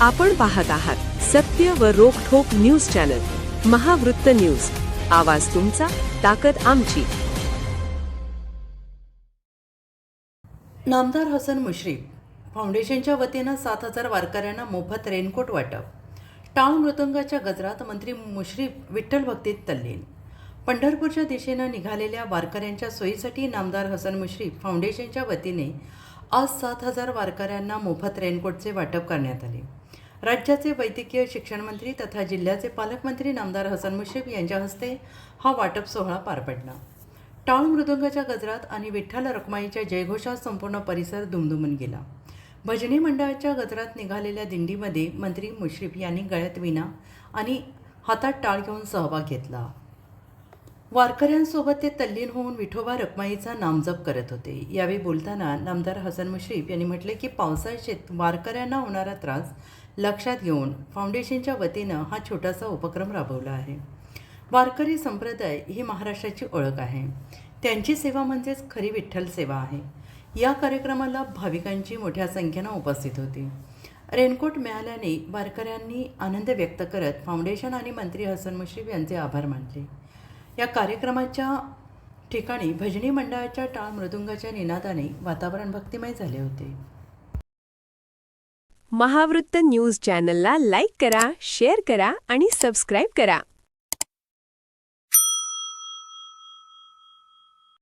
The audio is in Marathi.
आपण पाहत आहात सत्य व रोखठोक न्यूज चॅनल महावृत्त न्यूज. आवाज तुमचा, ताकद आमची. नामदार हसन मुश्रीफ फाउंडेशनच्या वतीनं 7,000 वारकऱ्यांना मोफत रेनकोट वाटप. टाळ मृदंगाच्या गजरात मंत्री मुश्रीफ विठ्ठल भक्तीत तल्लीन. पंढरपूरच्या दिशेनं निघालेल्या वारकऱ्यांच्या सोयीसाठी नामदार हसन मुश्रीफ फाउंडेशनच्या वतीने आज 7,000 वारकऱ्यांना मोफत रेनकोटचे वाटप करण्यात आले. राज्याचे वैद्यकीय शिक्षण मंत्री तथा जिल्ह्याचे पालकमंत्री नामदार हसन मुश्रीफ यांच्या हस्ते हा वाटप सोहळा पार पडला. टाळ मृदंगाच्या गजरात आणि विठ्ठल रखुमाईच्या जयघोषात संपूर्ण परिसर दुमदुमून गेला. भजनी मंडळाच्या गजरात निघालेल्या दिंडीमध्ये मंत्री मुश्रीफ यांनी गळ्यात विणा आणि हातात टाळ घेऊन सहभाग घेतला. वारकऱ्यांसोबत ते तल्लीन होऊन विठोबा रखुमाईचा नामजप करत होते. यावेळी बोलताना नामदार हसन मुश्रीफ यांनी म्हटले की पावसाळ्यात वारकऱ्यांना होणारा त्रास लक्षात घेऊन फाउंडेशनच्या वतीनं हा छोटासा उपक्रम राबवला आहे. वारकरी संप्रदाय ही महाराष्ट्राची ओळख आहे. त्यांची सेवा म्हणजेच खरी विठ्ठल सेवा आहे. या कार्यक्रमाला भाविकांची मोठ्या संख्येनं उपस्थित होती. रेनकोट मिळाल्याने वारकऱ्यांनी आनंद व्यक्त करत फाउंडेशन आणि मंत्री हसन मुश्रीफ यांचे आभार मानले. या कार्यक्रमाच्या ठिकाणी भजनी मंडळाच्या टाळ मृदुंगाच्या निनादाने वातावरण भक्तिमय झाले होते. महावृत्त न्यूज चॅनलला लाईक करा, शेअर करा आणि सबस्क्राईब करा.